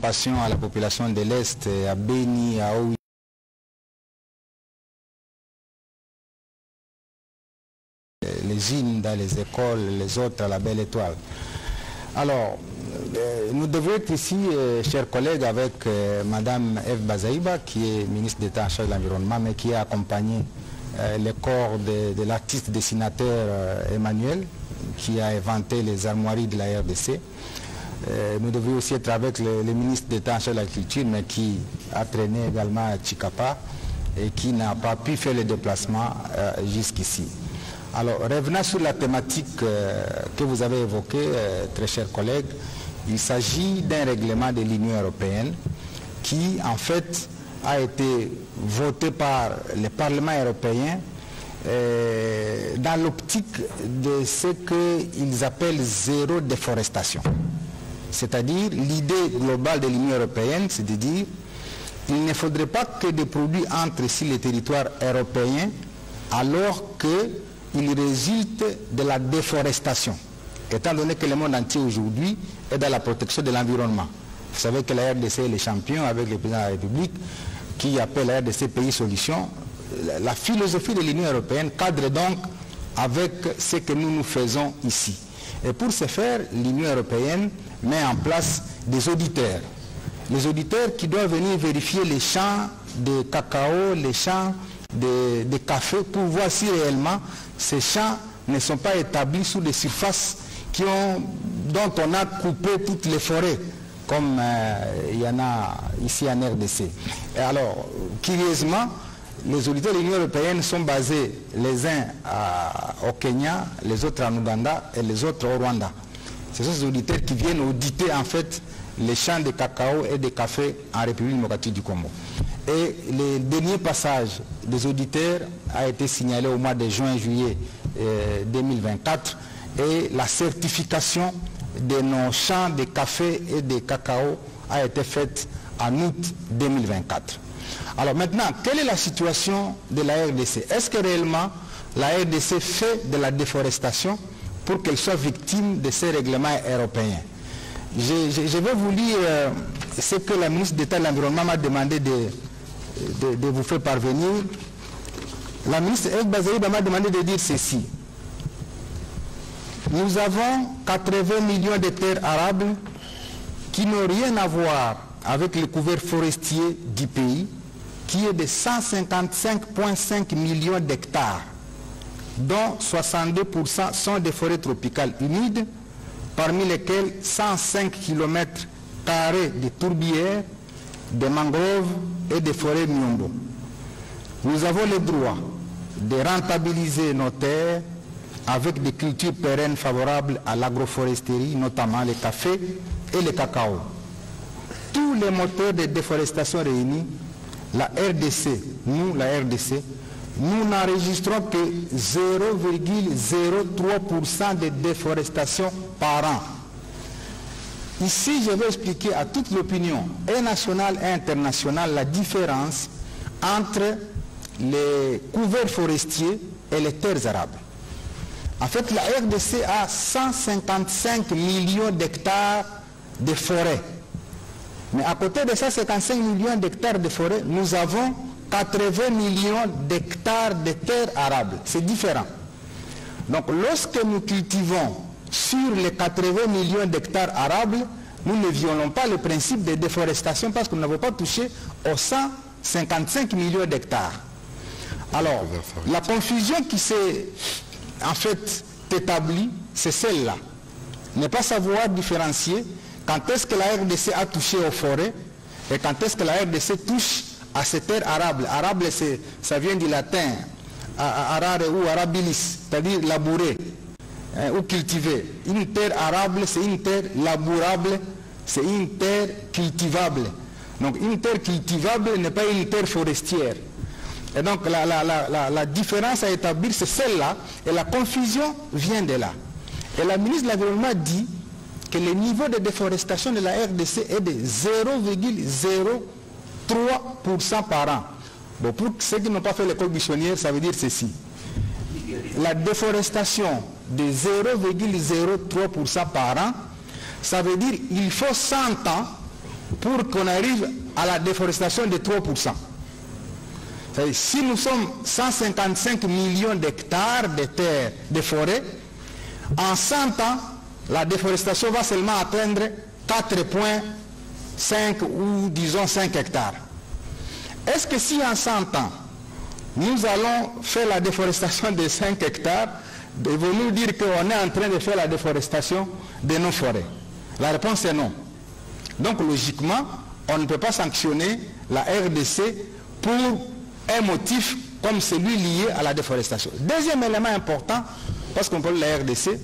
Passion à la population de l'Est, à Beni, à Oui. Les hymnes dans les écoles, les autres à la Belle Étoile. Alors, nous devons être ici, chers collègues, avec Madame Eve Bazaïba, qui est ministre d'État en charge de l'environnement, mais qui a accompagné le corps de l'artiste dessinateur Emmanuel, qui a inventé les armoiries de la RDC. Nous devions aussi être avec le ministre d'État en charge de la culture, mais qui a traîné également à Chikapa et qui n'a pas pu faire le déplacement jusqu'ici. Alors, revenant sur la thématique que vous avez évoquée, très chers collègues, il s'agit d'un règlement de l'Union européenne qui, en fait, a été voté par le Parlement européen dans l'optique de ce qu'ils appellent zéro déforestation. C'est-à-dire, l'idée globale de l'Union européenne, c'est de dire qu'il ne faudrait pas que des produits entrent sur les territoires européens alors qu'il résulte de la déforestation, étant donné que le monde entier aujourd'hui est dans la protection de l'environnement. Vous savez que la RDC est le champion avec le président de la République qui appelle la RDC pays solution. La philosophie de l'Union européenne cadre donc avec ce que nous faisons ici. Et pour ce faire, l'Union européenne met en place des auditeurs. Les auditeurs qui doivent venir vérifier les champs de cacao, les champs de café, pour voir si réellement ces champs ne sont pas établis sur des surfaces dont on a coupé toutes les forêts, comme il y en a ici en RDC. Et alors, curieusement, les auditeurs de l'Union européenne sont basés les uns au Kenya, les autres en Ouganda et les autres au Rwanda. Ce sont ces auditeurs qui viennent auditer en fait les champs de cacao et de café en République démocratique du Congo. Et le dernier passage des auditeurs a été signalé au mois de juin-juillet 2024 et la certification de nos champs de café et de cacao a été faite en août 2024. Alors maintenant, quelle est la situation de la RDC? Est-ce que réellement la RDC fait de la déforestation pour qu'elle soit victime de ces règlements européens? Je vais vous lire ce que la ministre d'État de l'Environnement m'a demandé de vous faire parvenir. La ministre Eve Bazaïba m'a demandé de dire ceci. Nous avons 80 millions de terres arables qui n'ont rien à voir avec le couvert forestier du pays, qui est de 155,5 millions d'hectares, dont 62% sont des forêts tropicales humides, parmi lesquelles 105 km² de tourbières, de mangroves et de forêts miombo. Nous avons le droit de rentabiliser nos terres avec des cultures pérennes favorables à l'agroforesterie, notamment le café et le cacao. Tous les moteurs de déforestation réunis, la RDC, nous n'enregistrons que 0,03% de déforestation par an. Ici, je vais expliquer à toute l'opinion, et nationale et internationale, la différence entre les couverts forestiers et les terres arables. En fait, la RDC a 155 millions d'hectares de forêt. Mais à côté de 155 millions d'hectares de forêt, nous avons 80 millions d'hectares de terres arables. C'est différent. Donc lorsque nous cultivons sur les 80 millions d'hectares arables, nous ne violons pas le principe de déforestation parce que nous n'avons pas touché aux 155 millions d'hectares. Alors, la confusion qui s'est en fait établie, c'est celle-là. Ne pas savoir différencier quand est-ce que la RDC a touché aux forêts et quand est-ce que la RDC touche à ces terres arables. Arable, ça vient du latin, arare ou arabilis, c'est-à-dire labourer ou cultiver. Une terre arable, c'est une terre labourable, c'est une terre cultivable. Donc une terre cultivable n'est pas une terre forestière. Et donc la différence à établir, c'est celle-là, et la confusion vient de là. Et la ministre de l'Environnement dit que le niveau de déforestation de la RDC est de 0,03% par an. Bon, pour ceux qui n'ont pas fait l'école buissonnière, ça veut dire ceci. La déforestation de 0,03% par an, ça veut dire qu'il faut 100 ans pour qu'on arrive à la déforestation de 3%. C'est-à-dire, si nous sommes 155 millions d'hectares de terres, de forêts, en 100 ans, la déforestation va seulement atteindre 4,5 ou disons 5 hectares. Est-ce que si en 100 ans, nous allons faire la déforestation de 5 hectares, devons-nous dire qu'on est en train de faire la déforestation de nos forêts? La réponse est non. Donc logiquement, on ne peut pas sanctionner la RDC pour un motif comme celui lié à la déforestation. Deuxième élément important, parce qu'on parle de la RDC,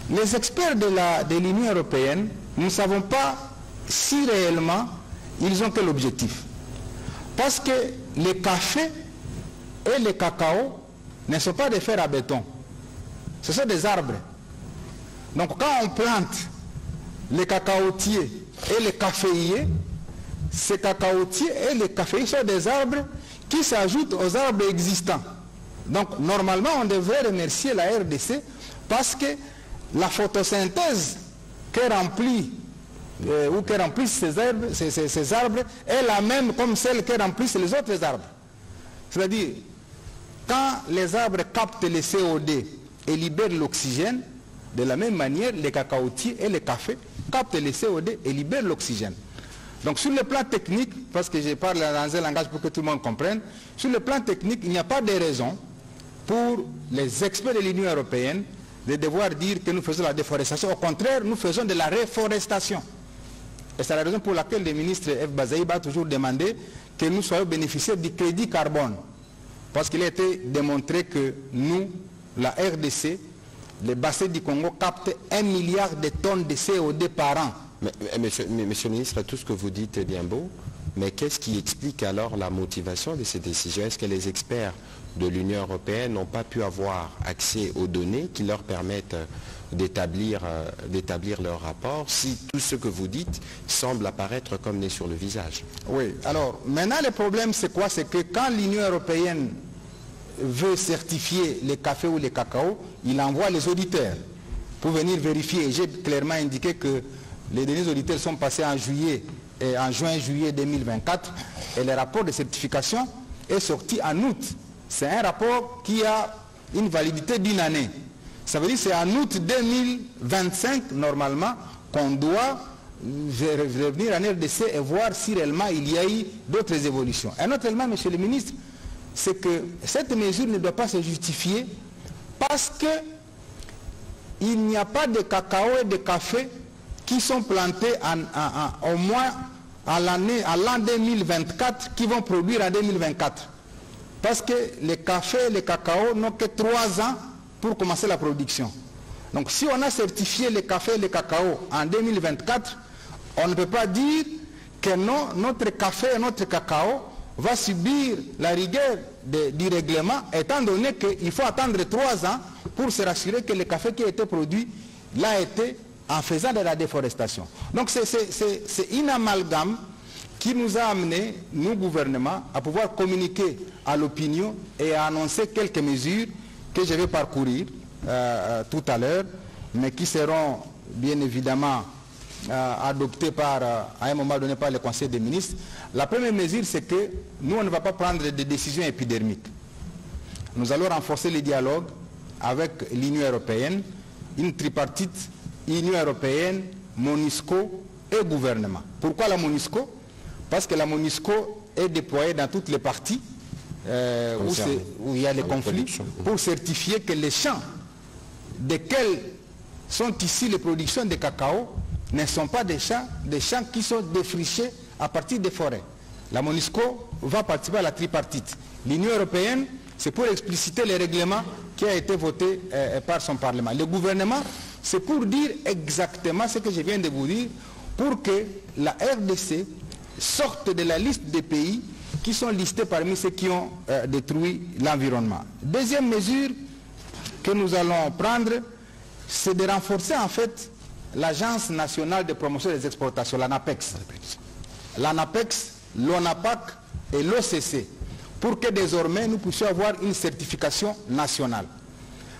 les experts de l'Union européenne, nous ne savons pas si réellement ils ont quel objectif. Parce que les cafés et les cacao ne sont pas des fers à béton. Ce sont des arbres. Donc quand on plante les cacaotiers et les caféiers, ces cacaotiers et les caféiers sont des arbres qui s'ajoutent aux arbres existants. Donc normalement on devrait remercier la RDC parce que la photosynthèse que remplissent ces arbres est la même comme celle que remplissent les autres arbres. C'est-à-dire, quand les arbres captent le CO2 et libèrent l'oxygène, de la même manière, les cacaotiers et les cafés captent le CO2 et libèrent l'oxygène. Donc sur le plan technique, parce que je parle dans un langage pour que tout le monde comprenne, sur le plan technique, il n'y a pas de raison pour les experts de l'Union européenne de devoir dire que nous faisons la déforestation. Au contraire, nous faisons de la réforestation. Et c'est la raison pour laquelle le ministre F. Bazaïba a toujours demandé que nous soyons bénéficiaires du crédit carbone. Parce qu'il a été démontré que nous, la RDC, les bassins du Congo captent 1 milliard de tonnes de CO2 par an. Monsieur le ministre, tout ce que vous dites est bien beau, mais qu'est-ce qui explique alors la motivation de ces décisions? Est-ce que les experts de l'Union européenne n'ont pas pu avoir accès aux données qui leur permettent d'établir leur rapport si tout ce que vous dites semble apparaître comme né sur le visage? Oui, alors maintenant le problème c'est quoi? C'est que quand l'Union européenne veut certifier les cafés ou les cacao, il envoie les auditeurs pour venir vérifier. J'ai clairement indiqué que les derniers auditeurs sont passés en juin-juillet 2024 et le rapport de certification est sorti en août. C'est un rapport qui a une validité d'une année. Ça veut dire que c'est en août 2025 normalement qu'on doit revenir en RDC et voir si réellement il y a eu d'autres évolutions. Un autre élément, monsieur le ministre, c'est que cette mesure ne doit pas se justifier parce qu'il n'y a pas de cacao et de café qui sont plantés au moins à l'an 2024 qui vont produire en 2024. Parce que les cafés et les cacao n'ont que 3 ans pour commencer la production. Donc si on a certifié les cafés et les cacao en 2024, on ne peut pas dire que non, notre café et notre cacao va subir la rigueur du règlement, étant donné qu'il faut attendre 3 ans pour se rassurer que le café qui a été produit l'a été en faisant de la déforestation. Donc c'est une amalgame qui nous a amené, nous gouvernements, à pouvoir communiquer à l'opinion et à annoncer quelques mesures que je vais parcourir tout à l'heure, mais qui seront bien évidemment adoptées à un moment donné par le Conseil des ministres. La première mesure, c'est que nous, on ne va pas prendre des décisions épidermiques. Nous allons renforcer le dialogue avec l'Union européenne, une tripartite, Union européenne, MONUSCO et gouvernement. Pourquoi la MONUSCO? Parce que la MONUSCO est déployée dans toutes les parties où il y a les conflits pour certifier que les champs desquels sont ici les productions de cacao ne sont pas des champs qui sont défrichés à partir des forêts. La MONUSCO va participer à la tripartite. L'Union européenne, c'est pour expliciter le règlement qui a été voté par son Parlement. Le gouvernement, c'est pour dire exactement ce que je viens de vous dire, pour que la RDC sorte de la liste des pays qui sont listés parmi ceux qui ont détruit l'environnement. Deuxième mesure que nous allons prendre, c'est de renforcer en fait l'Agence nationale de promotion des exportations, l'ANAPEX. L'ANAPEX, l'ONAPAC et l'OCC, pour que désormais nous puissions avoir une certification nationale.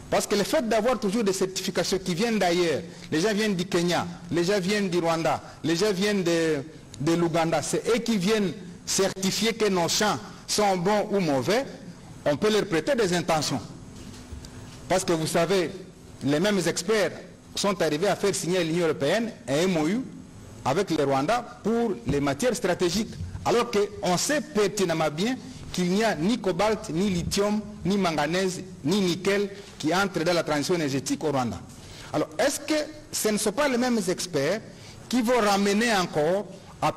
Parce que le fait d'avoir toujours des certifications qui viennent d'ailleurs, les gens viennent du Kenya, les gens viennent du Rwanda, les gens viennent de l'Ouganda, c'est eux qui viennent certifier que nos champs sont bons ou mauvais, on peut leur prêter des intentions. Parce que vous savez, les mêmes experts sont arrivés à faire signer à l'Union européenne un MOU avec le Rwanda pour les matières stratégiques. Alors qu'on sait pertinemment bien qu'il n'y a ni cobalt, ni lithium, ni manganèse, ni nickel qui entrent dans la transition énergétique au Rwanda. Alors, est-ce que ce ne sont pas les mêmes experts qui vont ramener encore à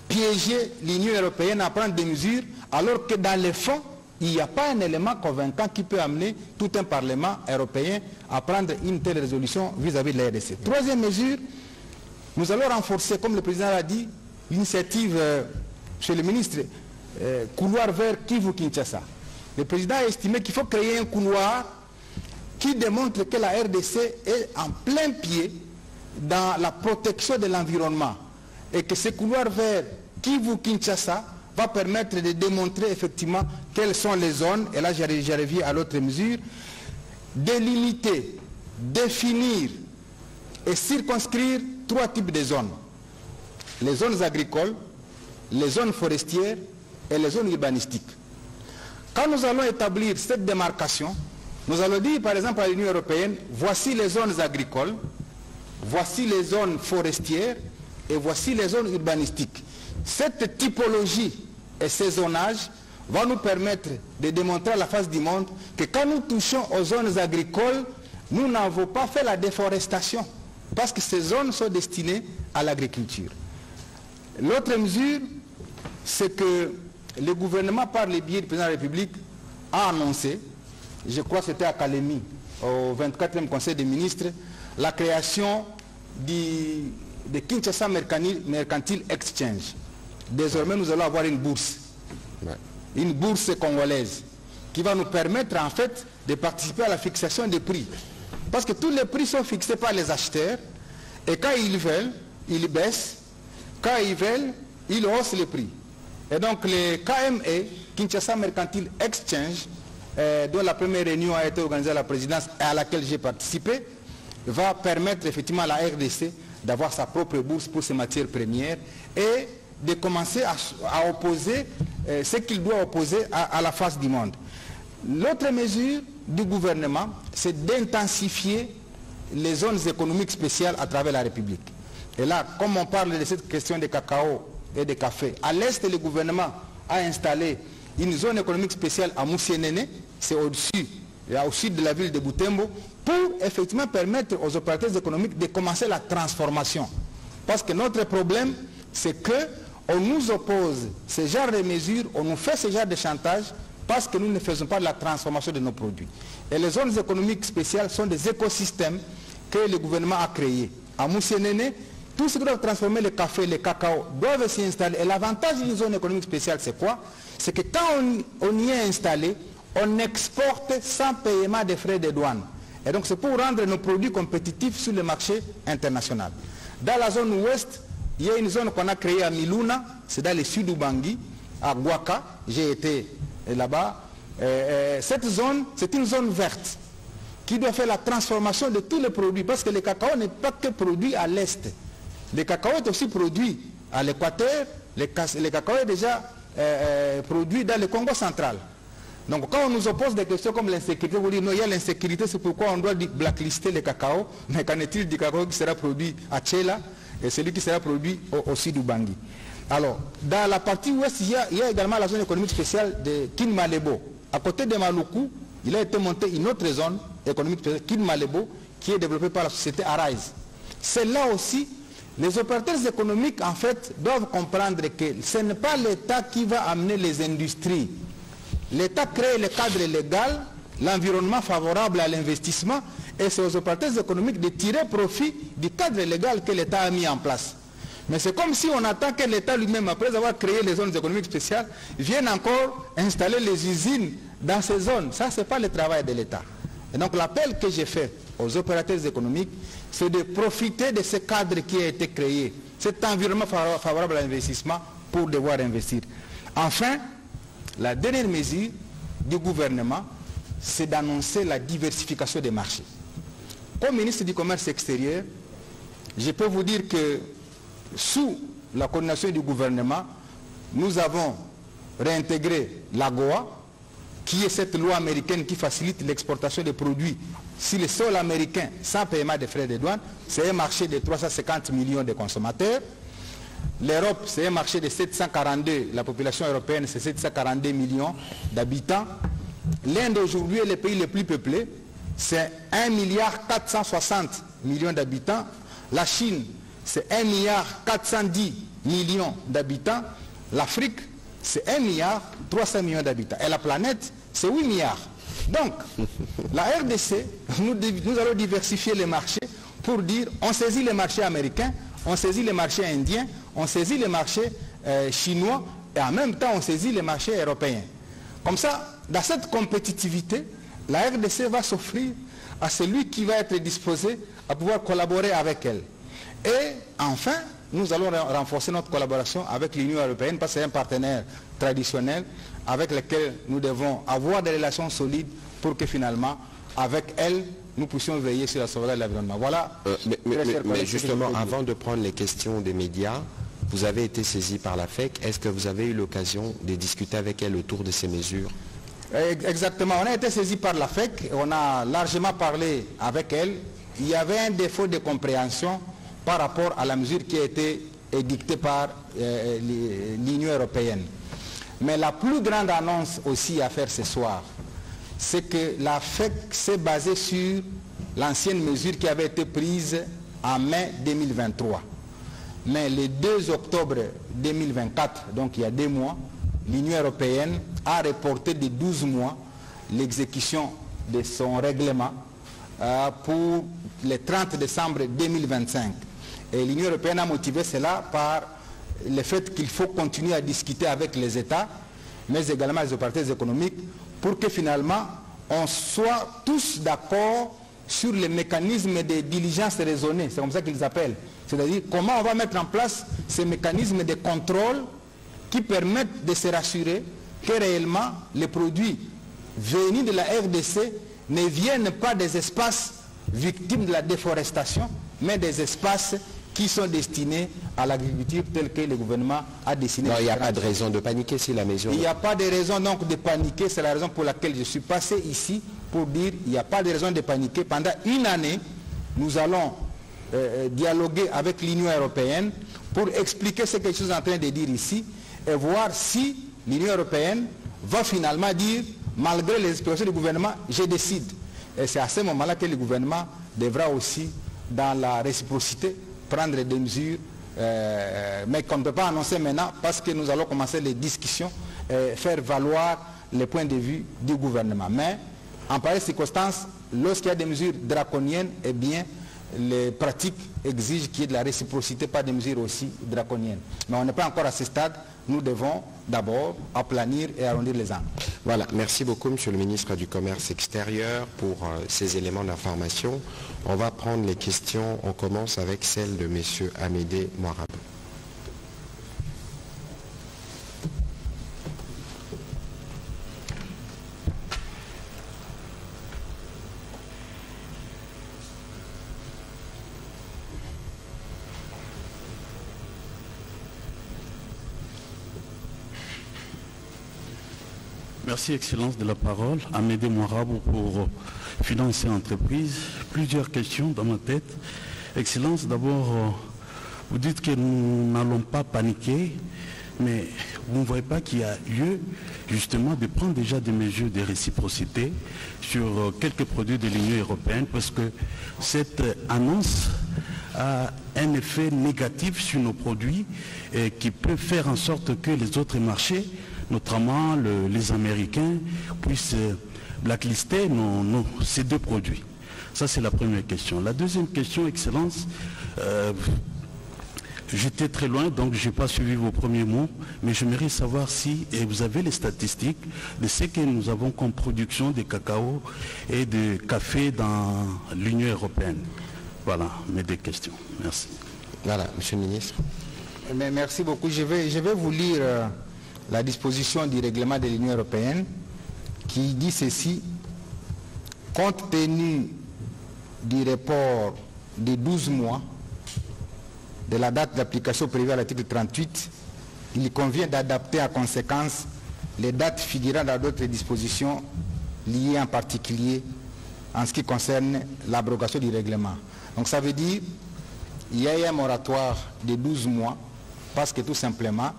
piéger l'Union européenne à prendre des mesures, alors que dans les fonds, il n'y a pas un élément convaincant qui peut amener tout un Parlement européen à prendre une telle résolution vis-à-vis de la RDC. Troisième mesure, nous allons renforcer, comme le président l'a dit, l'initiative chez le ministre couloir vers Kivu-Kinshasa. Le président a estimé qu'il faut créer un couloir qui démontre que la RDC est en plein pied dans la protection de l'environnement et que ce couloir vers Kivu-Kinshasa va permettre de démontrer effectivement quelles sont les zones, et là j'arrive à l'autre mesure, délimiter, définir et circonscrire 3 types de zones. Les zones agricoles, les zones forestières et les zones urbanistiques. Quand nous allons établir cette démarcation, nous allons dire par exemple à l'Union européenne, voici les zones agricoles, voici les zones forestières et voici les zones urbanistiques. Cette typologie et ces zonages vont nous permettre de démontrer à la face du monde que quand nous touchons aux zones agricoles, nous n'avons pas fait la déforestation, parce que ces zones sont destinées à l'agriculture. L'autre mesure, c'est que le gouvernement, par le biais du président de la République, a annoncé, je crois que c'était à Kalemi, au 24e Conseil des ministres, la création de Kinshasa Mercantile Exchange. Désormais, nous allons avoir une bourse congolaise, qui va nous permettre en fait de participer à la fixation des prix. Parce que tous les prix sont fixés par les acheteurs, et quand ils veulent, ils baissent, quand ils veulent, ils haussent les prix. Et donc le KME, Kinshasa Mercantile Exchange, dont la première réunion a été organisée à la présidence et à laquelle j'ai participé, va permettre effectivement à la RDC d'avoir sa propre bourse pour ses matières premières et de commencer à opposer ce qu'il doit opposer à la face du monde. L'autre mesure du gouvernement, c'est d'intensifier les zones économiques spéciales à travers la République. Et là, comme on parle de cette question de cacao et de café, à l'est, le gouvernement a installé une zone économique spéciale à Moussienene, c'est au sud de la ville de Butembo, pour effectivement permettre aux opérateurs économiques de commencer la transformation. Parce que notre problème, c'est qu'on nous oppose ce genre de mesures, on nous fait ce genre de chantage, parce que nous ne faisons pas de la transformation de nos produits. Et les zones économiques spéciales sont des écosystèmes que le gouvernement a créés. À Moussienene, tout ce qui doit transformer le café, le cacao, doivent s'y installer. Et l'avantage d'une zone économique spéciale, c'est quoi? C'est que quand on y est installé, on exporte sans paiement des frais de douane. Et donc c'est pour rendre nos produits compétitifs sur le marché international. Dans la zone ouest, il y a une zone qu'on a créée à Miluna, c'est dans le sud du Bangui, à Guaka, j'ai été là-bas. Cette zone, c'est une zone verte qui doit faire la transformation de tous les produits, parce que le cacao n'est pas que produit à l'est. Le cacao est aussi produit à l'équateur, le cacao est déjà produit dans le Congo central. Donc quand on nous oppose des questions comme l'insécurité, vous dites non, il y a l'insécurité, c'est pourquoi on doit blacklister le cacao, mais qu'en est-il du cacao qui sera produit à Tchela et celui qui sera produit au sud du Bangui? Alors, dans la partie ouest, il y a également la zone économique spéciale de Kinmalebo. À côté de Maluku, il a été monté une autre zone économique spéciale, Kinmalebo, qui est développée par la société Arise. C'est là aussi, les opérateurs économiques, en fait, doivent comprendre que ce n'est pas l'État qui va amener les industries. L'État crée le cadre légal, l'environnement favorable à l'investissement, et c'est aux opérateurs économiques de tirer profit du cadre légal que l'État a mis en place. Mais c'est comme si on attend que l'État lui-même, après avoir créé les zones économiques spéciales, vienne encore installer les usines dans ces zones. Ça, ce n'est pas le travail de l'État. Et donc l'appel que j'ai fait aux opérateurs économiques, c'est de profiter de ce cadre qui a été créé, cet environnement favorable à l'investissement pour devoir investir. Enfin, la dernière mesure du gouvernement, c'est d'annoncer la diversification des marchés. Comme ministre du Commerce extérieur, je peux vous dire que sous la coordination du gouvernement, nous avons réintégré l'AGOA, qui est cette loi américaine qui facilite l'exportation des produits sur le sol américain sans paiement des frais de douane. C'est un marché de 350 millions de consommateurs. L'Europe, c'est un marché de 742, la population européenne, c'est 742 millions d'habitants. L'Inde aujourd'hui est le pays le plus peuplé, c'est 1 milliard 460 millions d'habitants. La Chine, c'est 1 milliard 410 millions d'habitants. L'Afrique, c'est 1 milliard 300 millions d'habitants. Et la planète, c'est 8 milliards. Donc, la RDC, nous allons diversifier les marchés pour dire, on saisit les marchés américains, on saisit les marchés indiens, on saisit les marchés chinois, et en même temps, on saisit les marchés européens. Comme ça, dans cette compétitivité, la RDC va s'offrir à celui qui va être disposé à pouvoir collaborer avec elle. Et enfin, nous allons renforcer notre collaboration avec l'Union européenne parce que c'est un partenaire traditionnel avec lequel nous devons avoir des relations solides pour que finalement, avec elle, nous puissions veiller sur la sauvegarde de l'environnement. Voilà. Mais justement, avant de prendre les questions des médias, vous avez été saisi par la FEC. Est-ce que vous avez eu l'occasion de discuter avec elle autour de ces mesures? Exactement. On a été saisi par la FEC. On a largement parlé avec elle. Il y avait un défaut de compréhension par rapport à la mesure qui a été édictée par l'Union européenne. Mais la plus grande annonce aussi à faire ce soir, c'est que la FEC s'est basée sur l'ancienne mesure qui avait été prise en mai 2023. Mais le 2 octobre 2024, donc il y a 2 mois, l'Union européenne a reporté de 12 mois l'exécution de son règlement pour le 30 décembre 2025. Et l'Union européenne a motivé cela par le fait qu'il faut continuer à discuter avec les États, mais également les opérateurs économiques, pour que finalement on soit tous d'accord sur les mécanismes de diligence raisonnée, c'est comme ça qu'ils appellent. C'est-à-dire comment on va mettre en place ces mécanismes de contrôle qui permettent de se rassurer que réellement les produits venus de la RDC ne viennent pas des espaces victimes de la déforestation, mais des espaces qui sont destinés à l'agriculture telle que le gouvernement a dessiné. Non, il n'y a pas de raison de paniquer si la mesure... Il n'y a pas de raison donc de paniquer, c'est la raison pour laquelle je suis passé ici pour dire il n'y a pas de raison de paniquer. Pendant une année, nous allons dialoguer avec l'Union européenne pour expliquer ce que je suis en train de dire ici et voir si l'Union européenne va finalement dire, malgré les expressions du gouvernement, je décide. Et c'est à ce moment-là que le gouvernement devra aussi, dans la réciprocité, prendre des mesures, mais qu'on ne peut pas annoncer maintenant parce que nous allons commencer les discussions et faire valoir les points de vue du gouvernement. Mais en pareille circonstance, lorsqu'il y a des mesures draconiennes, eh bien, les pratiques exigent qu'il y ait de la réciprocité, pas des mesures aussi draconiennes. Mais on n'est pas encore à ce stade. Nous devons d'abord aplanir et arrondir les angles. Voilà, merci beaucoup Monsieur le ministre du Commerce extérieur pour ces éléments d'information. On va prendre les questions. On commence avec celle de Monsieur Amédée Moirabou. Merci, Excellence, de la parole. Amédée Moirabou pour Finances et Entreprises. Plusieurs questions dans ma tête. Excellence, d'abord, vous dites que nous n'allons pas paniquer, mais vous ne voyez pas qu'il y a lieu, justement, de prendre déjà des mesures de réciprocité sur quelques produits de l'Union européenne, parce que cette annonce a un effet négatif sur nos produits et qui peut faire en sorte que les autres marchés, notamment les Américains, puissent blacklister ces 2 produits. Ça, c'est la première question. La deuxième question, Excellence, j'étais très loin, donc je n'ai pas suivi vos premiers mots, mais j'aimerais savoir si vous avez les statistiques de ce que nous avons comme production de cacao et de café dans l'Union européenne. Voilà mes 2 questions. Merci. Voilà, Monsieur le ministre. Mais merci beaucoup. Je vais vous lire la disposition du règlement de l'Union européenne qui dit ceci: compte tenu du report de 12 mois de la date d'application prévue à l'article 38, il convient d'adapter en conséquence les dates figurant dans d'autres dispositions liées en particulier en ce qui concerne l'abrogation du règlement. Donc ça veut dire qu'il y a un moratoire de 12 mois parce que tout simplement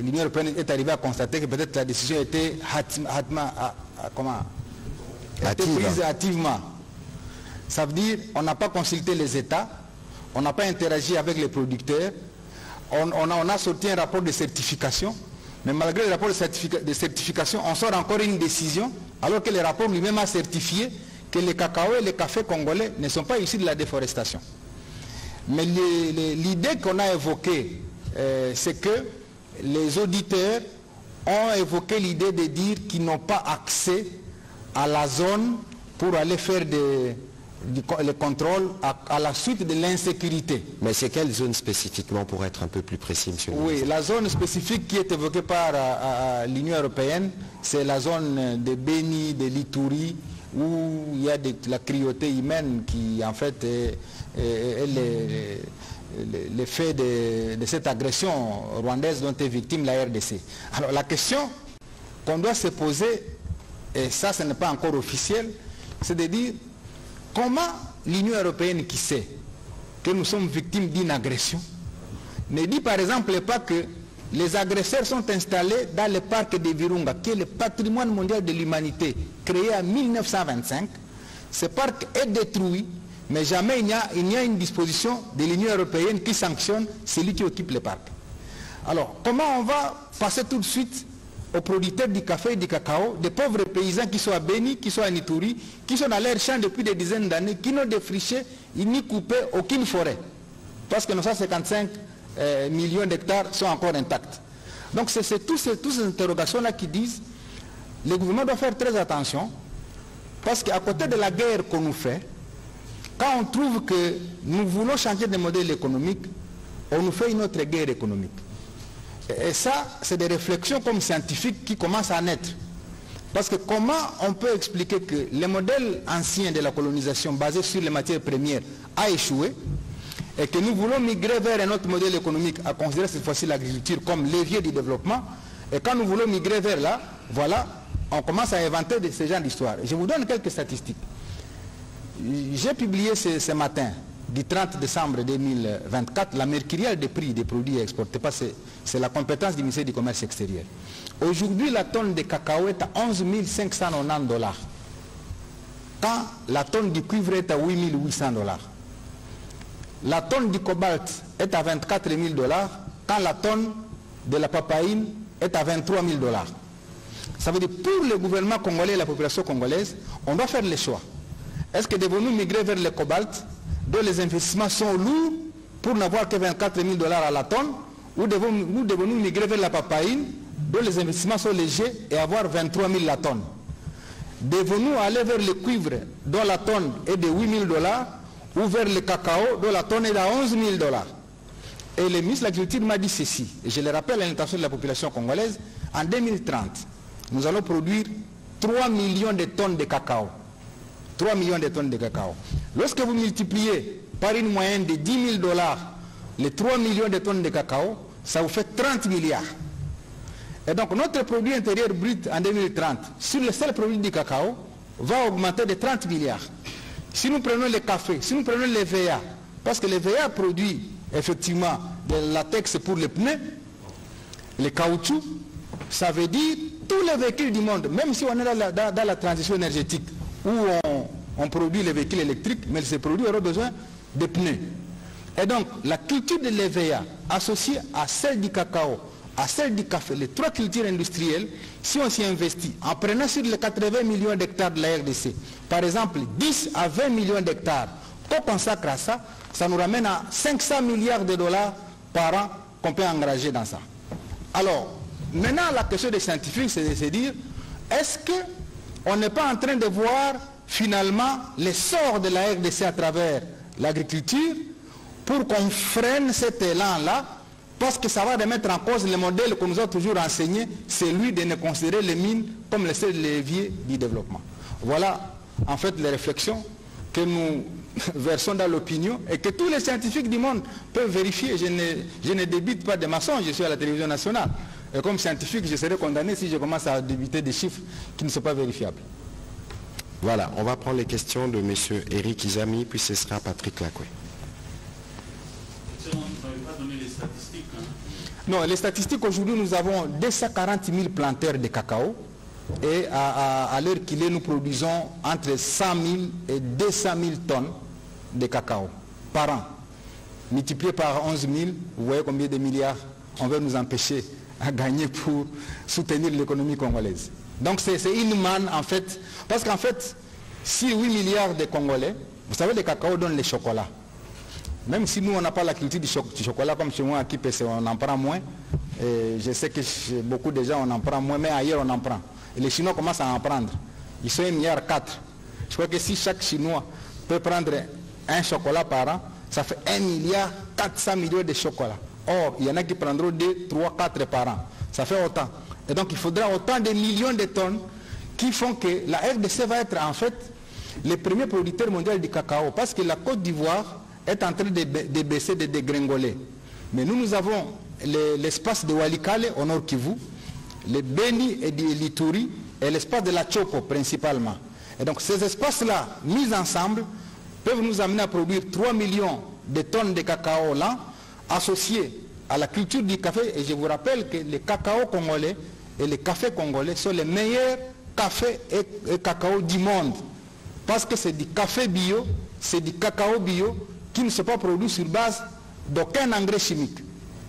l'Union européenne est arrivée à constater que peut-être la décision était prise hâtivement. Ça veut dire qu'on n'a pas consulté les États, on n'a pas interagi avec les producteurs, on a sorti un rapport de certification, mais malgré le rapport de certification, on sort encore une décision, alors que le rapport lui-même a certifié que les cacao et les cafés congolais ne sont pas issus de la déforestation. Mais l'idée qu'on a évoquée, c'est que les auditeurs ont évoqué l'idée de dire qu'ils n'ont pas accès à la zone pour aller faire le contrôle à la suite de l'insécurité. Mais c'est quelle zone spécifiquement, pour être un peu plus précis, monsieur le ministre? Oui, la zone spécifique qui est évoquée par l'Union européenne, c'est la zone de Beni, de l'Ituri, où il y a la cruauté humaine qui en fait est l'effet de cette agression rwandaise dont est victime la RDC. Alors la question qu'on doit se poser, et ça ce n'est pas encore officiel, c'est de dire comment l'Union européenne qui sait que nous sommes victimes d'une agression ne dit par exemple pas que les agresseurs sont installés dans le parc de Virunga, qui est le patrimoine mondial de l'humanité, créé en 1925. Ce parc est détruit, mais jamais il n'y a une disposition de l'Union européenne qui sanctionne celui qui occupe le parc. Alors, comment on va passer tout de suite aux producteurs du café et du cacao, des pauvres paysans qui sont à Beni, qui sont à Ituri, qui sont dans leurs champs depuis des dizaines d'années, qui n'ont défriché ni coupé aucune forêt, parce que nos 155 millions d'hectares sont encore intacts. Donc c'est toutes ces interrogations-là qui disent le gouvernement doit faire très attention, parce qu'à côté de la guerre qu'on nous fait, quand on trouve que nous voulons changer de modèle économique, on nous fait une autre guerre économique. Et ça, c'est des réflexions comme scientifiques qui commencent à naître. Parce que comment on peut expliquer que le modèle ancien de la colonisation basé sur les matières premières a échoué et que nous voulons migrer vers un autre modèle économique à considérer cette fois-ci l'agriculture comme levier du développement, et quand nous voulons migrer vers là, voilà, on commence à inventer ce genre d'histoire. Je vous donne quelques statistiques. J'ai publié ce matin, du 30 décembre 2024, la mercuriale des prix des produits exportés. C'est la compétence du ministère du Commerce extérieur. Aujourd'hui, la tonne de cacao est à 11 590 $, quand la tonne du cuivre est à 8 800 $. La tonne du cobalt est à 24 000 $, quand la tonne de la papaïne est à 23 000 $. Ça veut dire pour le gouvernement congolais et la population congolaise, on doit faire le choix. Est-ce que devons-nous migrer vers le cobalt, dont les investissements sont lourds, pour n'avoir que 24 000 $ à la tonne, ou devons-nous migrer vers la papaïne, dont les investissements sont légers, et avoir 23 000 la tonne? Devons-nous aller vers le cuivre, dont la tonne est de 8 000 $, ou vers le cacao, dont la tonne est de 11 000 $? Et le ministre de l'Agriculture m'a dit ceci, et je le rappelle à l'intention de la population congolaise, en 2030, nous allons produire 3 millions de tonnes de cacao. 3 millions de tonnes de cacao. Lorsque vous multipliez par une moyenne de 10 000 $, les 3 millions de tonnes de cacao, ça vous fait 30 milliards. Et donc notre produit intérieur brut en 2030, sur le seul produit du cacao, va augmenter de 30 milliards. Si nous prenons le café, si nous prenons les VA, parce que les VA produit effectivement de latex pour les pneus, les caoutchoucs, ça veut dire tous les véhicules du monde, même si on est dans la transition énergétique, où on produit les véhicules électriques, mais ces produits auront besoin de pneus. Et donc, la culture de l'EVA, associée à celle du cacao, à celle du café, les trois cultures industrielles, si on s'y investit, en prenant sur les 80 millions d'hectares de la RDC, par exemple, 10 à 20 millions d'hectares, qu'on consacre à ça, ça nous ramène à 500 milliards de $ par an qu'on peut engager dans ça. Alors, maintenant, la question des scientifiques, c'est de se dire, est-ce qu'on n'est pas en train de voir finalement l'essor de la RDC à travers l'agriculture pour qu'on freine cet élan-là, parce que ça va remettre en cause le modèle qu'on nous a toujours enseigné, celui de ne considérer les mines comme le seul levier du développement. Voilà en fait les réflexions que nous versons dans l'opinion et que tous les scientifiques du monde peuvent vérifier. Je ne débite pas de mensonges, je suis à la télévision nationale. Et comme scientifique, je serai condamné si je commence à débiter des chiffres qui ne sont pas vérifiables. Voilà, on va prendre les questions de M. Eric Izami, puis ce sera Patrick Lacoué. Vous n'avez pas donné les statistiques, hein? Non, les statistiques, aujourd'hui, nous avons 240 000 planteurs de cacao. Et à l'heure qu'il est, nous produisons entre 100 000 et 200 000 tonnes de cacao par an. Multiplié par 11 000, vous voyez combien de milliards on veut nous empêcher à gagner pour soutenir l'économie congolaise. Donc c'est une manne en fait, parce qu'en fait, si 8 milliards de Congolais, vous savez, le cacao donne le chocolat. Même si nous on n'a pas la culture du chocolat comme chez moi à Kipese, on en prend moins. Et je sais que chez beaucoup de gens on en prend moins, mais ailleurs on en prend. Et les Chinois commencent à en prendre. Ils sont 1,4 milliard. Je crois que si chaque Chinois peut prendre un chocolat par an, ça fait 1,4 milliard de chocolat. Or, il y en a qui prendront 2, 3, 4 par an. Ça fait autant. Et donc, il faudra autant de millions de tonnes qui font que la RDC va être en fait le premier producteur mondial du cacao. Parce que la Côte d'Ivoire est en train de baisser, de dégringoler. Mais nous avons l'espace de Walikale au nord Kivu, le Beni et l'Ituri et l'espace de la Choco principalement. Et donc ces espaces-là, mis ensemble, peuvent nous amener à produire 3 millions de tonnes de cacao là, associés à la culture du café. Et je vous rappelle que les cacao congolais et les cafés congolais sont les meilleurs cafés et cacao du monde. Parce que c'est du café bio, c'est du cacao bio qui ne se pas produit sur base d'aucun engrais chimique.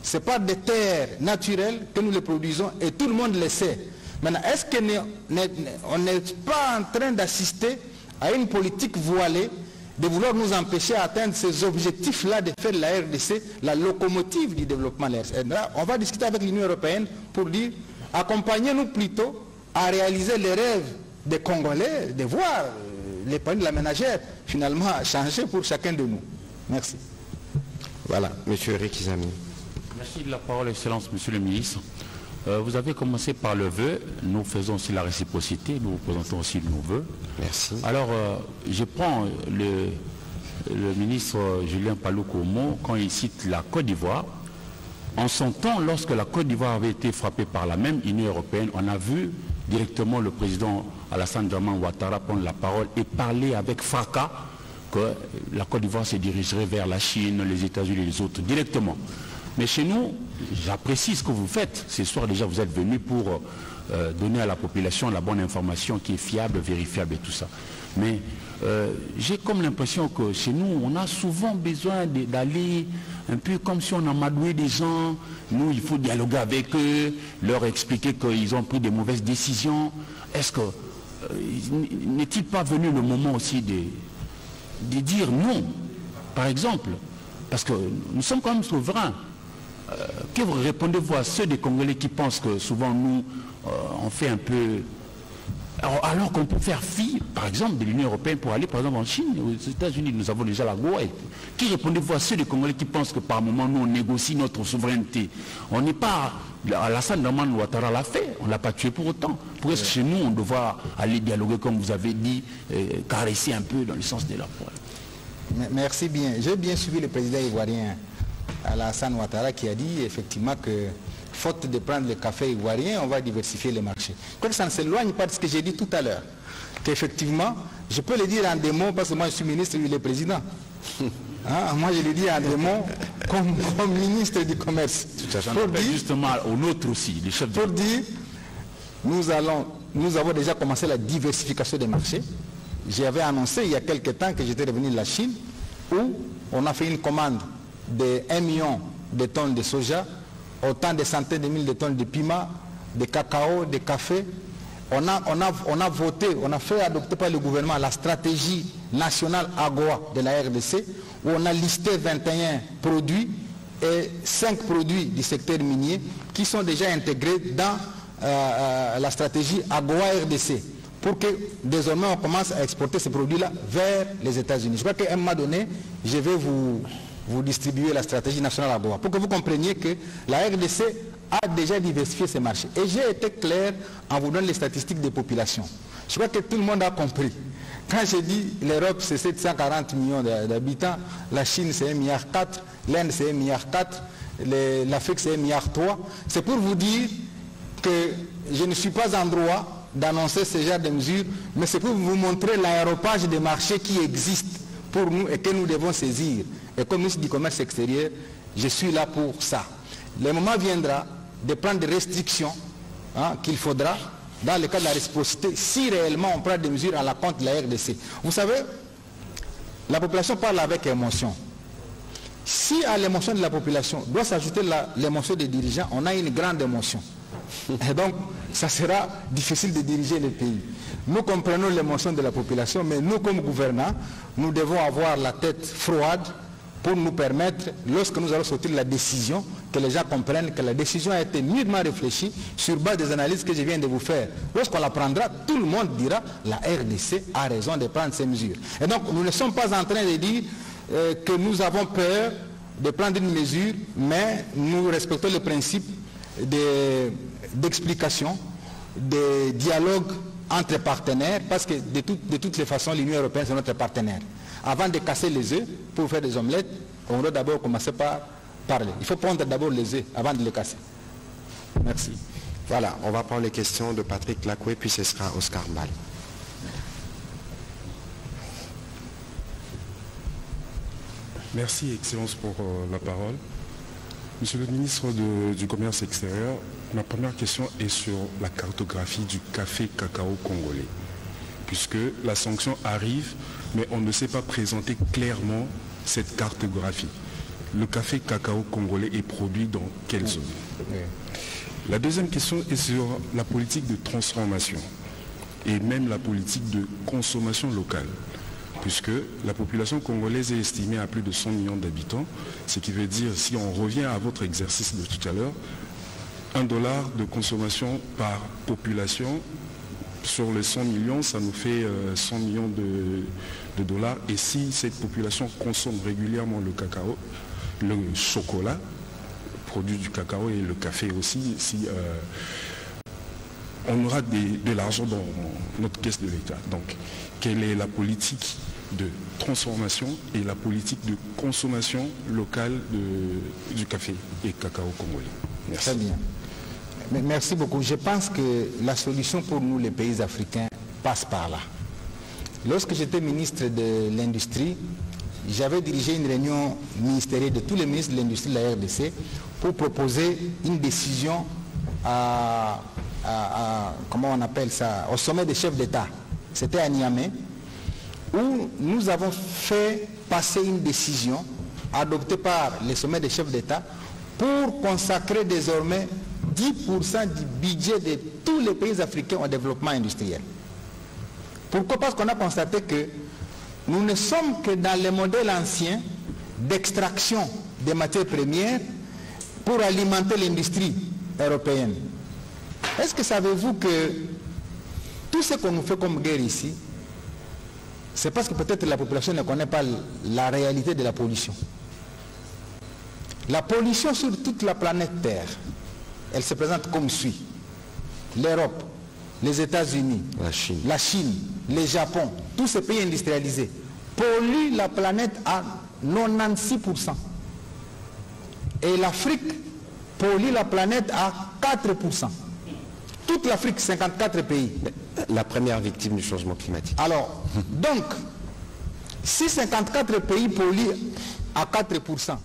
Ce n'est pas des terres naturelles que nous les produisons et tout le monde le sait. Maintenant, est-ce qu'on n'est pas en train d'assister à une politique voilée de vouloir nous empêcher d'atteindre ces objectifs-là de faire de la RDC la locomotive du développement de la RDC? On va discuter avec l'Union européenne pour dire, accompagnez-nous plutôt à réaliser les rêves des Congolais, de voir les paniers de la ménagère finalement changer pour chacun de nous. Merci. Voilà, M. Eric Izami. Merci de la parole, Excellence, Monsieur le Ministre. Vous avez commencé par le vœu, nous faisons aussi la réciprocité, nous vous présentons aussi nos vœux. Merci. Alors, je prends le ministre Julien Paluku au mot quand il cite la Côte d'Ivoire. En son temps, lorsque la Côte d'Ivoire avait été frappée par la même Union européenne, on a vu directement le président Alassane Dramane Ouattara prendre la parole et parler avec fracas que la Côte d'Ivoire se dirigerait vers la Chine, les États-Unis et les autres directement. Mais chez nous, j'apprécie ce que vous faites. Ce soir déjà, vous êtes venus pour donner à la population la bonne information qui est fiable, vérifiable et tout ça. Mais j'ai comme l'impression que chez nous, on a souvent besoin d'aller un peu comme si on amadouait des gens. Nous, il faut dialoguer avec eux, leur expliquer qu'ils ont pris des mauvaises décisions. Est-ce que n'est-il pas venu le moment aussi de dire non, par exemple? Parce que nous sommes quand même souverains. Que répondez-vous à ceux des Congolais qui pensent que souvent nous, on fait un peu... Alors qu'on peut faire fi, par exemple, de l'Union européenne pour aller, par exemple, en Chine, aux États-Unis, nous avons déjà la GOA. Qui répondez-vous à ceux des Congolais qui pensent que par moment, nous, on négocie notre souveraineté? On n'est pas... Alassane Dramane Ouattara l'a fait, on ne l'a pas tué pour autant. Pourquoi est-ce que chez nous, on doit aller dialoguer, comme vous avez dit, caresser un peu dans le sens de la poêle? Merci bien. J'ai bien suivi le président ivoirien Alassane Ouattara qui a dit effectivement que faute de prendre le café ivoirien, on va diversifier les marchés. Je crois que ça ne s'éloigne pas de ce que j'ai dit tout à l'heure. Qu'effectivement, je peux le dire en des mots parce que moi je suis ministre et lui le président. Hein? Moi je le dis en des mots comme ministre du commerce. Pour dire, justement au nôtre aussi, les chefs pour dire, nous avons déjà commencé la diversification des marchés. J'avais annoncé il y a quelques temps que j'étais revenu de la Chine où on a fait une commande de 1 million de tonnes de soja, autant de centaines de milliers de tonnes de piment, de cacao, de café. On a voté, on a fait adopter par le gouvernement la stratégie nationale AGOA de la RDC où on a listé 21 produits et 5 produits du secteur minier qui sont déjà intégrés dans la stratégie AGOA RDC pour que désormais on commence à exporter ces produits-là vers les États-Unis. Je crois qu'à un moment donné, je vais vous distribuer la stratégie nationale AGOA pour que vous compreniez que la RDC a déjà diversifié ses marchés. Et j'ai été clair en vous donnant les statistiques des populations. Je crois que tout le monde a compris. Quand je dis l'Europe, c'est 740 millions d'habitants, la Chine, c'est 1,4 milliard, l'Inde, c'est 1,4 milliard, l'Afrique, c'est 1,3 milliard, c'est pour vous dire que je ne suis pas en droit d'annoncer ce genre de mesures, mais c'est pour vous montrer l'aéropage des marchés qui existe pour nous et que nous devons saisir. Et comme ministre du Commerce extérieur, je suis là pour ça. Le moment viendra de prendre des restrictions qu'il faudra dans le cas de la réciprocité, si réellement on prend des mesures à la compte de la RDC. Vous savez, la population parle avec émotion. Si à l'émotion de la population doit s'ajouter l'émotion des dirigeants, on a une grande émotion. Et donc, ça sera difficile de diriger le pays. Nous comprenons l'émotion de la population, mais nous, comme gouvernants, nous devons avoir la tête froide pour nous permettre, lorsque nous allons sortir la décision, que les gens comprennent que la décision a été mûrement réfléchie sur base des analyses que je viens de vous faire. Lorsqu'on la prendra, tout le monde dira la RDC a raison de prendre ces mesures. Et donc, nous ne sommes pas en train de dire que nous avons peur de prendre une mesure, mais nous respectons le principe d'explication, de dialogue entre partenaires, parce que de toutes les façons, l'Union européenne, c'est notre partenaire. Avant de casser les œufs, pour faire des omelettes, on doit d'abord commencer par parler. Il faut prendre d'abord les œufs avant de les casser. Merci. Voilà, on va prendre les questions de Patrick Lacoué, puis ce sera Oscar Mbal. Merci, Excellence, pour la parole. Monsieur le ministre du Commerce extérieur, ma première question est sur la cartographie du café cacao congolais. Puisque la sanction arrive, mais on ne sait pas présenter clairement cette cartographie. Le café cacao congolais est produit dans quelle zone? La deuxième question est sur la politique de transformation et même la politique de consommation locale. Puisque la population congolaise est estimée à plus de 100 millions d'habitants, ce qui veut dire, si on revient à votre exercice de tout à l'heure, $1 de consommation par population, sur les 100 millions, ça nous fait 100 millions de dollars. Et si cette population consomme régulièrement le cacao, le chocolat, produit du cacao et le café aussi, si on aura de l'argent dans notre caisse de l'État. Donc, quelle est la politique de transformation et la politique de consommation locale du café et cacao congolais? Merci. Très bien. Merci beaucoup. Je pense que la solution pour nous, les pays africains, passe par là. Lorsque j'étais ministre de l'Industrie, j'avais dirigé une réunion ministérielle de tous les ministres de l'Industrie de la RDC pour proposer une décision comment on appelle ça, au sommet des chefs d'État. C'était à Niamey, où nous avons fait passer une décision adoptée par les sommets des chefs d'État pour consacrer désormais 10% du budget de tous les pays africains au développement industriel. Pourquoi? Parce qu'on a constaté que nous ne sommes que dans les modèles anciens d'extraction des matières premières pour alimenter l'industrie européenne. Est-ce que savez-vous que tout ce qu'on nous fait comme guerre ici, c'est parce que peut-être la population ne connaît pas la réalité de la pollution. La pollution sur toute la planète Terre, elle se présente comme suit. L'Europe, les États-Unis, la Chine, le Japon, tous ces pays industrialisés polluent la planète à 96%. Et l'Afrique pollue la planète à 4%. Toute l'Afrique, 54 pays. La première victime du changement climatique. Alors, donc, si 54 pays polluent à 4%,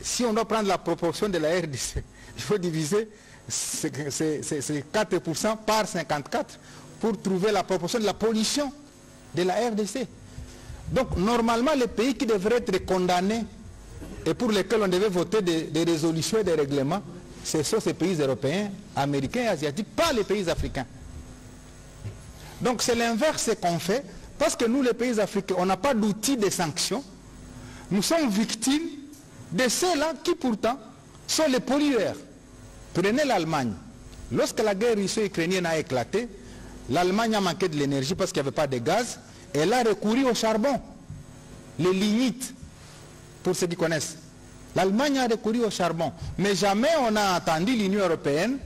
si on doit prendre la proportion de la RDC, il faut diviser ces 4% par 54 pour trouver la proportion de la pollution de la RDC. Donc, normalement, les pays qui devraient être condamnés et pour lesquels on devait voter des résolutions et des règlements, ce sont ces pays européens, américains et asiatiques, pas les pays africains. Donc c'est l'inverse qu'on fait, parce que nous, les pays africains, on n'a pas d'outils de sanctions. Nous sommes victimes de ceux-là qui pourtant sont les pollueurs. Prenez l'Allemagne. Lorsque la guerre russo-ukrainienne a éclaté, l'Allemagne a manqué de l'énergie parce qu'il n'y avait pas de gaz, et elle a recouru au charbon, les lignites, pour ceux qui connaissent. L'Allemagne a recouru au charbon. Mais jamais on n'a entendu l'Union européenne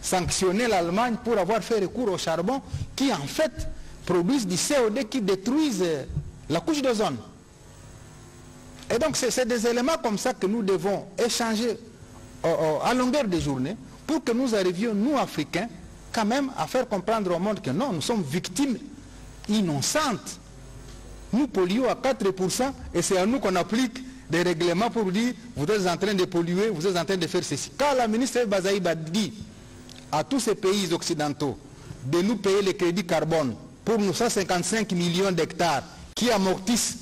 sanctionner l'Allemagne pour avoir fait recours au charbon qui en fait produisent du CO2 qui détruisent la couche d'ozone. Et donc c'est des éléments comme ça que nous devons échanger à longueur de journée pour que nous arrivions, nous Africains, quand même à faire comprendre au monde que non, nous sommes victimes innocentes. Nous polluons à 4% et c'est à nous qu'on applique des règlements pour dire vous êtes en train de polluer, vous êtes en train de faire ceci. Quand la ministre Bazaïba dit à tous ces pays occidentaux de nous payer les crédits carbone pour nous 155 millions d'hectares qui amortissent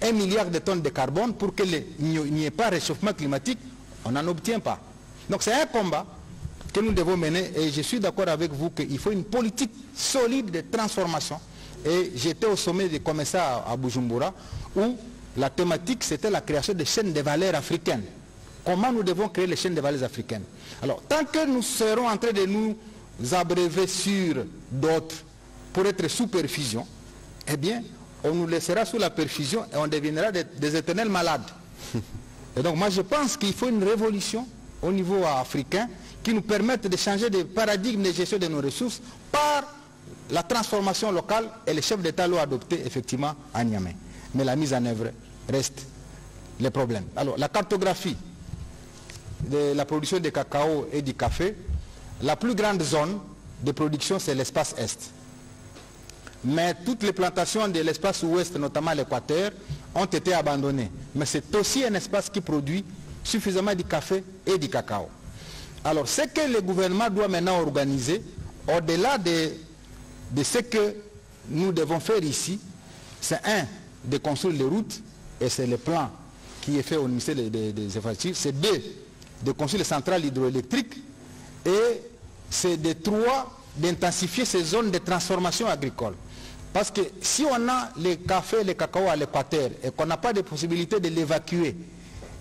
1 milliard de tonnes de carbone pour qu'il n'y ait pas de réchauffement climatique, on n'en obtient pas. Donc c'est un combat que nous devons mener et je suis d'accord avec vous qu'il faut une politique solide de transformation. Et j'étais au sommet des commissaires à Bujumbura où la thématique c'était la création des chaînes de valeur africaines. Comment nous devons créer les chaînes de valeur africaines? Alors tant que nous serons en train de nous abreuver sur d'autres pour être sous perfusion, eh bien on nous laissera sous la perfusion et on deviendra des éternels malades. Et donc moi je pense qu'il faut une révolution au niveau africain qui nous permette de changer de paradigme de gestion de nos ressources par la transformation locale, et les chefs d'État l'ont adopté effectivement à Niamey. Mais la mise en œuvre reste le problème. Alors la cartographie de la production de cacao et du café, la plus grande zone de production c'est l'espace Est. Mais toutes les plantations de l'espace ouest, notamment l'Équateur, ont été abandonnées. Mais c'est aussi un espace qui produit suffisamment de café et du cacao. Alors, ce que le gouvernement doit maintenant organiser, au-delà de ce que nous devons faire ici, c'est un, de construire les routes, et c'est le plan qui est fait au ministère des Infrastructures, c'est deux, de construire les centrales hydroélectriques, et c'est de trois, d'intensifier ces zones de transformation agricole. Parce que si on a les cafés et les cacao à l'Équateur et qu'on n'a pas de possibilité de l'évacuer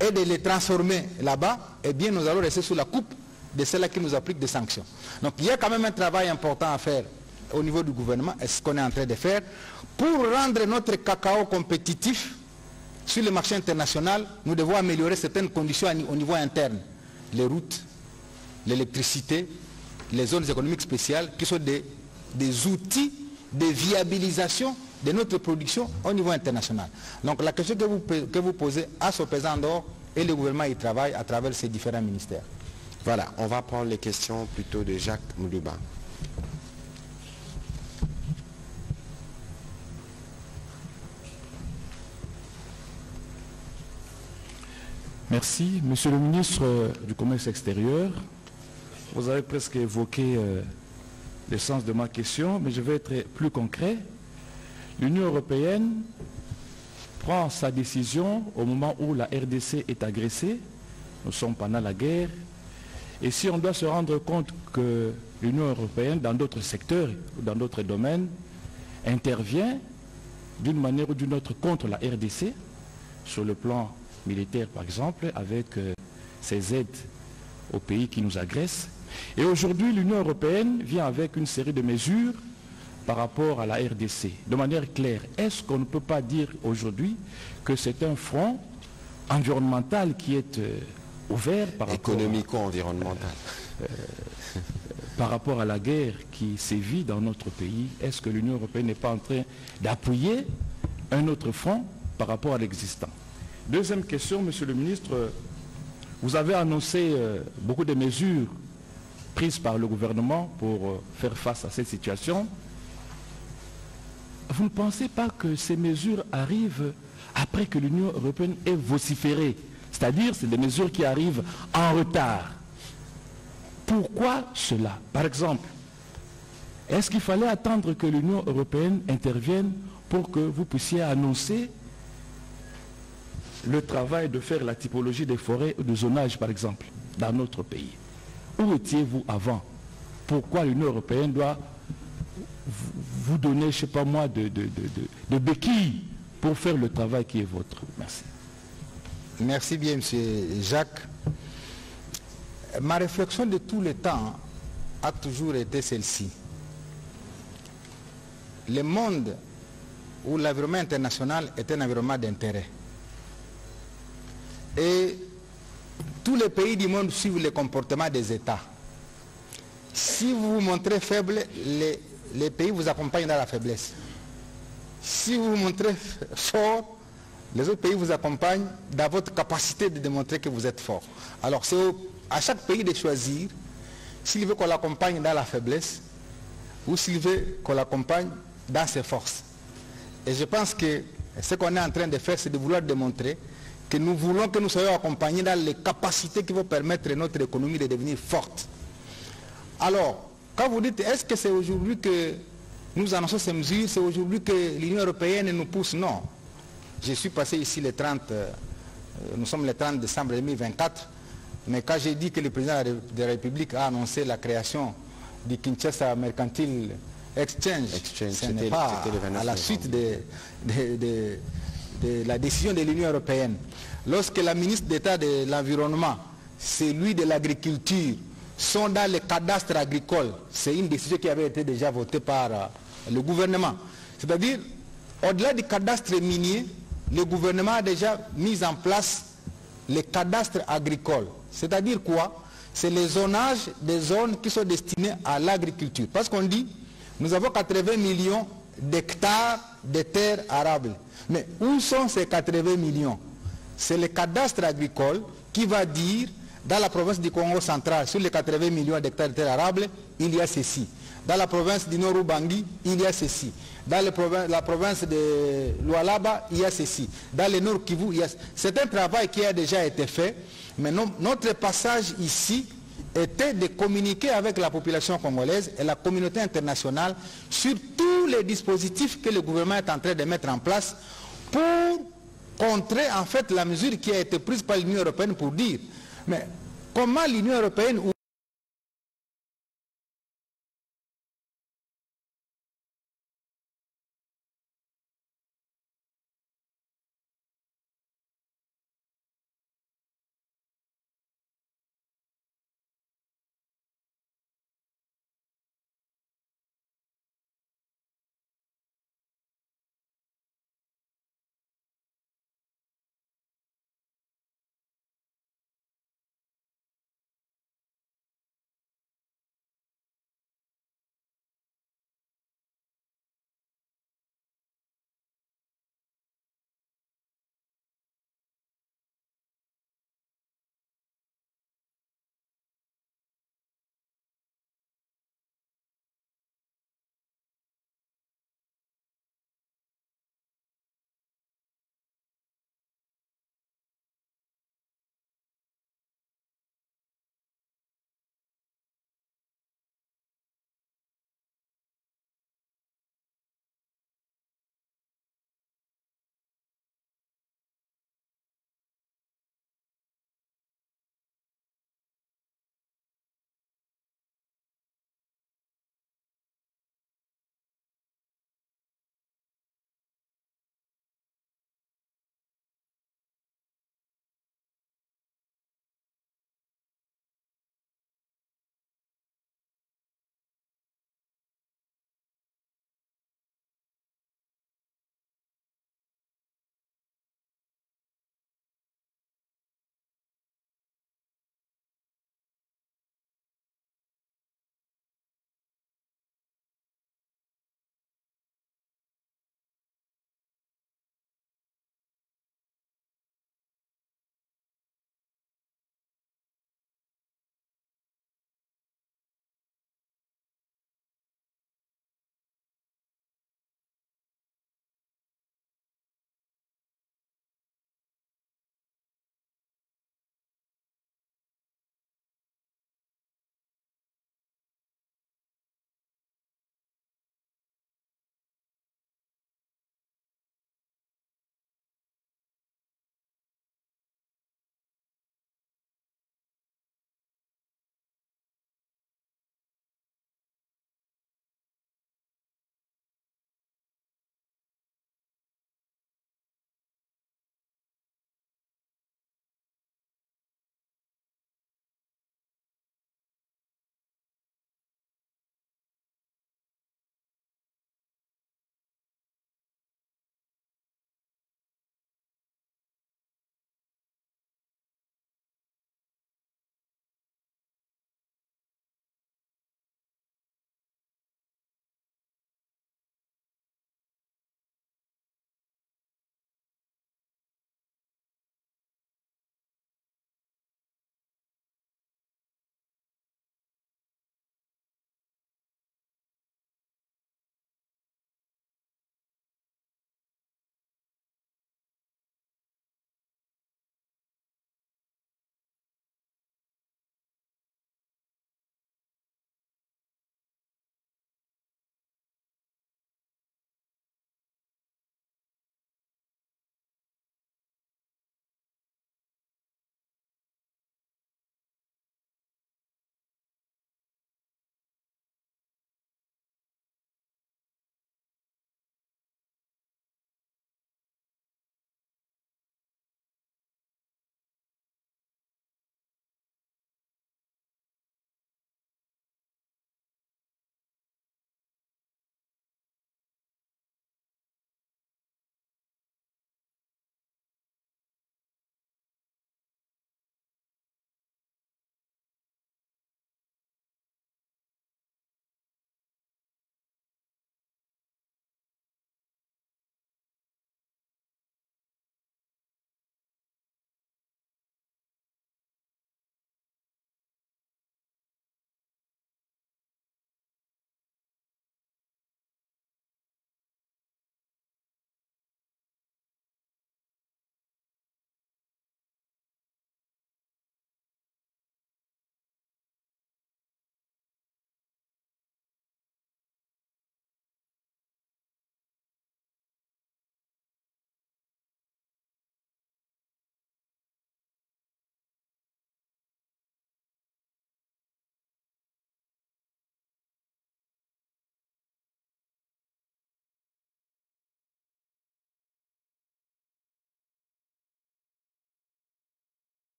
et de les transformer là-bas, eh bien nous allons rester sous la coupe de ceux-là qui nous appliquent des sanctions. Donc il y a quand même un travail important à faire au niveau du gouvernement, et ce qu'on est en train de faire, pour rendre notre cacao compétitif sur le marché international. Nous devons améliorer certaines conditions au niveau interne. Les routes, l'électricité, les zones économiques spéciales, qui sont des outils de viabilisation de notre production au niveau international. Donc la question que vous posez à ce pesant d'or, et le gouvernement y travaille à travers ces différents ministères. Voilà, on va prendre les questions plutôt de Jacques Moulouba. Merci. Monsieur le ministre du Commerce extérieur, vous avez presque évoqué l'essence de ma question, mais je vais être plus concret. L'Union européenne prend sa décision au moment où la RDC est agressée. Nous sommes pendant la guerre. Et si on doit se rendre compte que l'Union européenne, dans d'autres secteurs ou dans d'autres domaines, intervient d'une manière ou d'une autre contre la RDC, sur le plan militaire par exemple, avec ses aides aux pays qui nous agressent. Et aujourd'hui, l'Union européenne vient avec une série de mesures par rapport à la RDC. De manière claire, est-ce qu'on ne peut pas dire aujourd'hui que c'est un front environnemental qui est ouvert par rapport économico-environnemental par rapport à la guerre qui sévit dans notre pays? Est-ce que l'Union européenne n'est pas en train d'appuyer un autre front par rapport à l'existant? Deuxième question, monsieur le ministre, vous avez annoncé beaucoup de mesures prises par le gouvernement pour faire face à cette situation. Vous ne pensez pas que ces mesures arrivent après que l'Union européenne ait vociféré? C'est-à-dire, c'est des mesures qui arrivent en retard. Pourquoi cela? Par exemple, est-ce qu'il fallait attendre que l'Union européenne intervienne pour que vous puissiez annoncer le travail de faire la typologie des forêts ou de zonage, par exemple, dans notre pays? Où étiez-vous avant? Pourquoi l'Union européenne doit vous donner, je ne sais pas moi, de béquilles pour faire le travail qui est vôtre? Merci. Merci bien, M. Jacques. Ma réflexion de tout le temps a toujours été celle-ci. Le monde où l'environnement international est un environnement d'intérêt. Et tous les pays du monde suivent le comportement des États. Si vous vous montrez faible, les pays vous accompagnent dans la faiblesse. Si vous vous montrez fort, les autres pays vous accompagnent dans votre capacité de démontrer que vous êtes fort. Alors c'est à chaque pays de choisir s'il veut qu'on l'accompagne dans la faiblesse ou s'il veut qu'on l'accompagne dans ses forces. Et je pense que ce qu'on est en train de faire, c'est de vouloir démontrer que nous voulons que nous soyons accompagnés dans les capacités qui vont permettre à notre économie de devenir forte. Alors, quand vous dites, est-ce que c'est aujourd'hui que nous annonçons ces mesures, c'est aujourd'hui que l'Union européenne nous pousse? Non. Je suis passé ici le 30, nous sommes le 30 décembre 2024, mais quand j'ai dit que le président de la République a annoncé la création du Kinshasa Mercantile Exchange, ce n'est pas à la suite de la décision de l'Union européenne. Lorsque la ministre d'État de l'Environnement, celui de l'Agriculture, sont dans le cadastre agricole, c'est une décision qui avait été déjà votée par le gouvernement. C'est-à-dire, au-delà du cadastre minier, le gouvernement a déjà mis en place le cadastre agricole. C'est-à-dire quoi? C'est le zonage des zones qui sont destinées à l'agriculture. Parce qu'on dit, nous avons 80 millions d'hectares de terres arables. Mais où sont ces 80 millions? C'est le cadastre agricole qui va dire, dans la province du Congo central, sur les 80 millions d'hectares de terres arables, il y a ceci. Dans la province du Nord-Ubangi, il y a ceci. Dans la province de Lualaba, il y a ceci. Dans le Nord Kivu, il y a ceci. C'est un travail qui a déjà été fait, mais notre passage ici était de communiquer avec la population congolaise et la communauté internationale sur tous les dispositifs que le gouvernement est en train de mettre en place pour contrer en fait la mesure qui a été prise par l'Union européenne pour dire, mais comment l'Union européenne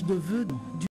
de vœux du